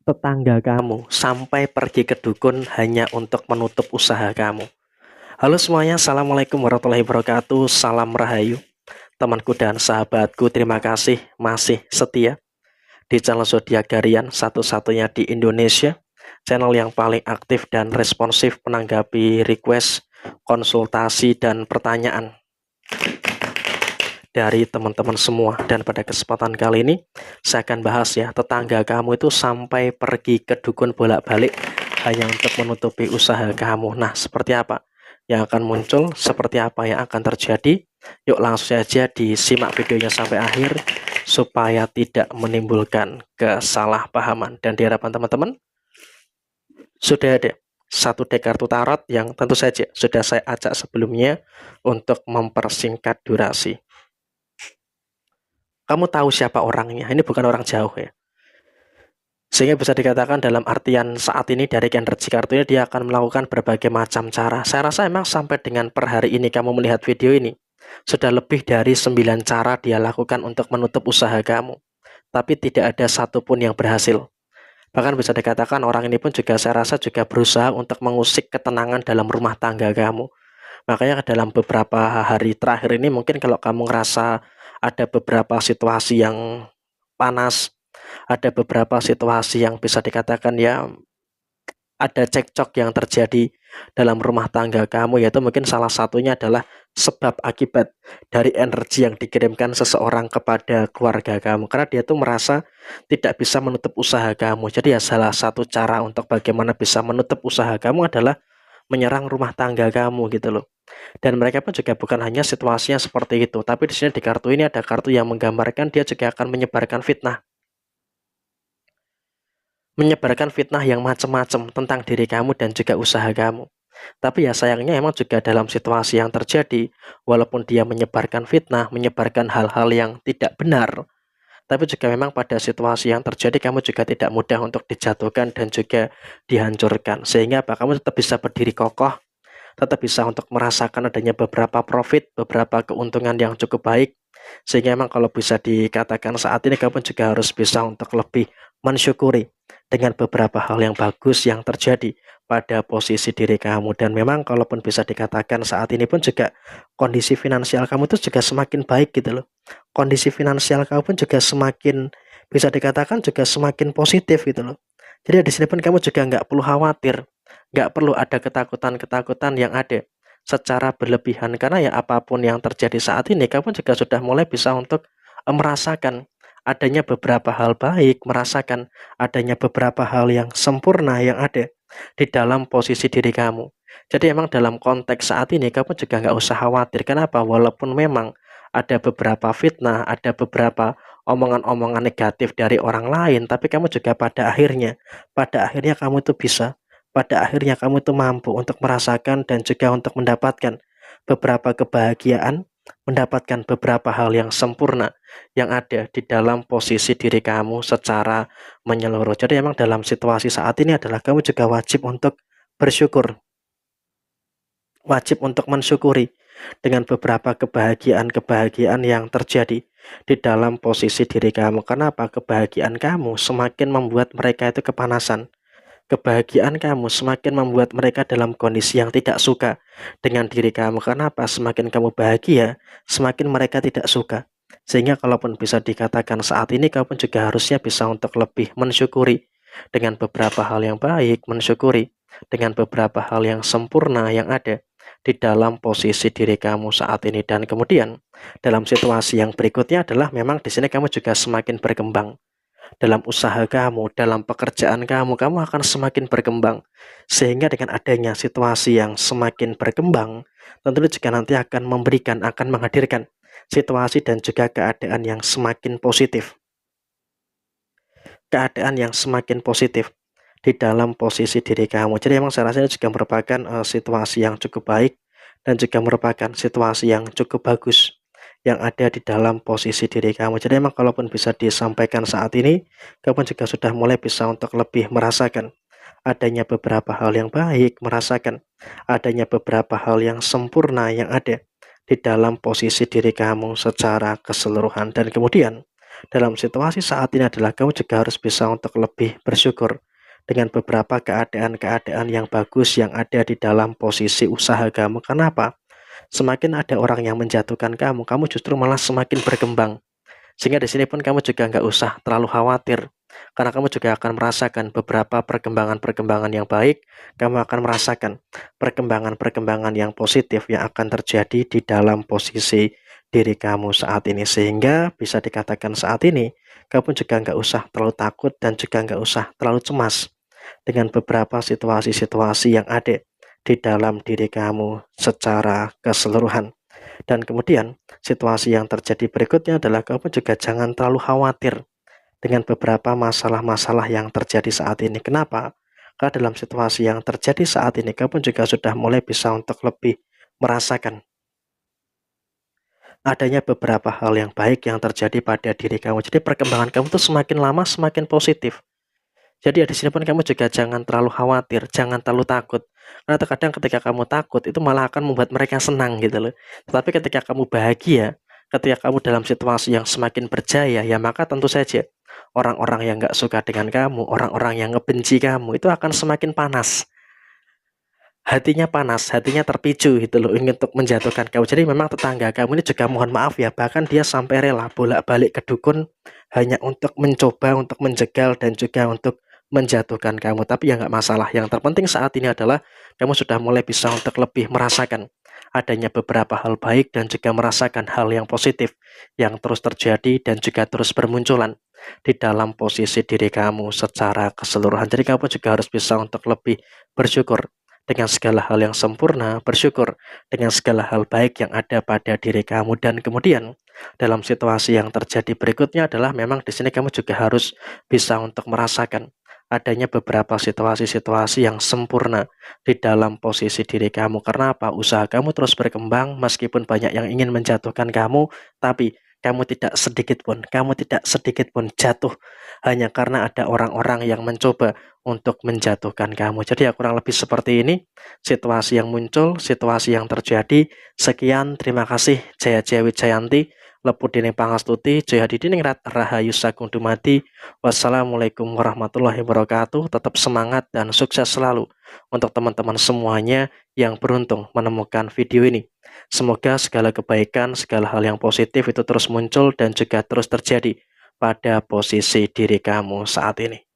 Tetangga kamu sampai pergi ke dukun hanya untuk menutup usaha kamu. Halo semuanya, Assalamualaikum warahmatullahi wabarakatuh. Salam Rahayu, temanku dan sahabatku. Terima kasih masih setia di channel Zodiak Harian, satu-satunya di Indonesia, channel yang paling aktif dan responsif menanggapi request, konsultasi, dan pertanyaan dari teman-teman semua. Dan pada kesempatan kali ini saya akan bahas ya, tetangga kamu itu sampai pergi ke dukun bolak-balik hanya untuk menutupi usaha kamu. Nah, seperti apa yang akan muncul, seperti apa yang akan terjadi? Yuk langsung saja disimak videonya sampai akhir supaya tidak menimbulkan kesalahpahaman. Dan di hadapan teman-teman sudah ada satu deck kartu tarot yang tentu saja sudah saya acak sebelumnya untuk mempersingkat durasi. Kamu tahu siapa orangnya, ini bukan orang jauh ya. Sehingga bisa dikatakan dalam artian saat ini dari energi kartu ini dia akan melakukan berbagai macam cara. Saya rasa emang sampai dengan per hari ini kamu melihat video ini, sudah lebih dari 9 cara dia lakukan untuk menutup usaha kamu. Tapi tidak ada satupun yang berhasil. Bahkan bisa dikatakan orang ini pun juga saya rasa juga berusaha untuk mengusik ketenangan dalam rumah tangga kamu. Makanya dalam beberapa hari terakhir ini mungkin kalau kamu ngerasa ada beberapa situasi yang panas, ada beberapa situasi yang bisa dikatakan ya ada cekcok yang terjadi dalam rumah tangga kamu, yaitu mungkin salah satunya adalah sebab akibat dari energi yang dikirimkan seseorang kepada keluarga kamu, karena dia tuh merasa tidak bisa menutup usaha kamu. Jadi ya salah satu cara untuk bagaimana bisa menutup usaha kamu adalah menyerang rumah tangga kamu gitu loh. Dan mereka pun juga bukan hanya situasinya seperti itu, tapi di sini di kartu ini ada kartu yang menggambarkan dia juga akan menyebarkan fitnah. Menyebarkan fitnah yang macam-macam tentang diri kamu dan juga usaha kamu. Tapi ya sayangnya emang juga dalam situasi yang terjadi, walaupun dia menyebarkan fitnah, menyebarkan hal-hal yang tidak benar, tapi juga memang pada situasi yang terjadi kamu juga tidak mudah untuk dijatuhkan dan juga dihancurkan. Sehingga apa, kamu tetap bisa berdiri kokoh, tetap bisa untuk merasakan adanya beberapa profit, beberapa keuntungan yang cukup baik. Sehingga memang kalau bisa dikatakan saat ini kamu juga harus bisa untuk lebih mensyukuri dengan beberapa hal yang bagus yang terjadi pada posisi diri kamu. Dan memang kalaupun bisa dikatakan saat ini pun juga kondisi finansial kamu itu juga semakin baik gitu loh. Kondisi finansial kamu pun juga semakin bisa dikatakan juga semakin positif gitu loh. Jadi di sini pun kamu juga nggak perlu khawatir, nggak perlu ada ketakutan-ketakutan yang ada secara berlebihan, karena ya apapun yang terjadi saat ini kamu juga sudah mulai bisa untuk merasakan adanya beberapa hal baik, merasakan adanya beberapa hal yang sempurna yang ada di dalam posisi diri kamu. Jadi emang dalam konteks saat ini kamu juga nggak usah khawatir. Kenapa? Walaupun memang ada beberapa fitnah, ada beberapa omongan-omongan negatif dari orang lain, tapi kamu juga pada akhirnya kamu itu bisa, pada akhirnya kamu itu mampu untuk merasakan dan juga untuk mendapatkan beberapa kebahagiaan, mendapatkan beberapa hal yang sempurna yang ada di dalam posisi diri kamu secara menyeluruh. Jadi emang dalam situasi saat ini adalah kamu juga wajib untuk bersyukur, wajib untuk mensyukuri dengan beberapa kebahagiaan-kebahagiaan yang terjadi di dalam posisi diri kamu. Kenapa? Kebahagiaan kamu semakin membuat mereka itu kepanasan. Kebahagiaan kamu semakin membuat mereka dalam kondisi yang tidak suka dengan diri kamu. Kenapa? Semakin kamu bahagia, semakin mereka tidak suka. Sehingga kalaupun bisa dikatakan saat ini kamu juga harusnya bisa untuk lebih mensyukuri dengan beberapa hal yang baik, mensyukuri dengan beberapa hal yang sempurna yang ada di dalam posisi diri kamu saat ini. Dan kemudian dalam situasi yang berikutnya adalah memang di sini kamu juga semakin berkembang dalam usaha kamu, dalam pekerjaan kamu, kamu akan semakin berkembang. Sehingga dengan adanya situasi yang semakin berkembang, tentunya juga nanti akan memberikan, akan menghadirkan situasi dan juga keadaan yang semakin positif. Keadaan yang semakin positif di dalam posisi diri kamu. Jadi memang saya rasa ini juga merupakan situasi yang cukup baik dan juga merupakan situasi yang cukup bagus yang ada di dalam posisi diri kamu. Jadi memang kalaupun bisa disampaikan saat ini, kamu juga sudah mulai bisa untuk lebih merasakan adanya beberapa hal yang baik, merasakan adanya beberapa hal yang sempurna yang ada di dalam posisi diri kamu secara keseluruhan. Dan kemudian Dalam situasi saat ini adalah kamu juga harus bisa untuk lebih bersyukur dengan beberapa keadaan-keadaan yang bagus yang ada di dalam posisi usaha kamu. Kenapa? Semakin ada orang yang menjatuhkan kamu, kamu justru malah semakin berkembang. Sehingga di sini pun kamu juga nggak usah terlalu khawatir, karena kamu juga akan merasakan beberapa perkembangan-perkembangan yang baik, kamu akan merasakan perkembangan-perkembangan yang positif yang akan terjadi di dalam posisi diri kamu saat ini. Sehingga bisa dikatakan saat ini, kamu juga nggak usah terlalu takut dan juga nggak usah terlalu cemas dengan beberapa situasi-situasi yang ada di dalam diri kamu secara keseluruhan. Dan kemudian situasi yang terjadi berikutnya adalah kamu juga jangan terlalu khawatir dengan beberapa masalah-masalah yang terjadi saat ini. Kenapa? Karena dalam situasi yang terjadi saat ini kamu juga sudah mulai bisa untuk lebih merasakan adanya beberapa hal yang baik yang terjadi pada diri kamu. Jadi perkembangan kamu tuh semakin lama semakin positif. Jadi ya di sini pun kamu juga jangan terlalu khawatir, jangan terlalu takut. Karena terkadang ketika kamu takut itu malah akan membuat mereka senang gitu loh. Tetapi ketika kamu bahagia, ketika kamu dalam situasi yang semakin berjaya, ya maka tentu saja orang-orang yang nggak suka dengan kamu, orang-orang yang ngebenci kamu itu akan semakin panas. Hatinya panas, hatinya terpicu gitu loh, ingin untuk menjatuhkan kamu. Jadi memang tetangga kamu ini juga mohon maaf ya, bahkan dia sampai rela bolak-balik ke dukun hanya untuk mencoba untuk menjegal dan juga untuk menjatuhkan kamu. Tapi ya nggak masalah. Yang terpenting saat ini adalah kamu sudah mulai bisa untuk lebih merasakan adanya beberapa hal baik dan juga merasakan hal yang positif yang terus terjadi dan juga terus bermunculan di dalam posisi diri kamu secara keseluruhan. Jadi kamu juga harus bisa untuk lebih bersyukur dengan segala hal yang sempurna, bersyukur dengan segala hal baik yang ada pada diri kamu. Dan kemudian dalam situasi yang terjadi berikutnya adalah memang di sini kamu juga harus bisa untuk merasakan adanya beberapa situasi-situasi yang sempurna di dalam posisi diri kamu. Karena apa? Usaha kamu terus berkembang meskipun banyak yang ingin menjatuhkan kamu, tapi kamu tidak sedikit pun jatuh hanya karena ada orang-orang yang mencoba untuk menjatuhkan kamu. Jadi ya kurang lebih seperti ini situasi yang muncul, situasi yang terjadi. Sekian, terima kasih. Jaya Jaya Wijayanti, Lepudine Pangastuti, Jaya Didiningrat, Rahayu Sagung Dumadi. Wassalamualaikum warahmatullahi wabarakatuh. Tetap semangat dan sukses selalu untuk teman-teman semuanya yang beruntung menemukan video ini. Semoga segala kebaikan, segala hal yang positif itu terus muncul dan juga terus terjadi pada posisi diri kamu saat ini.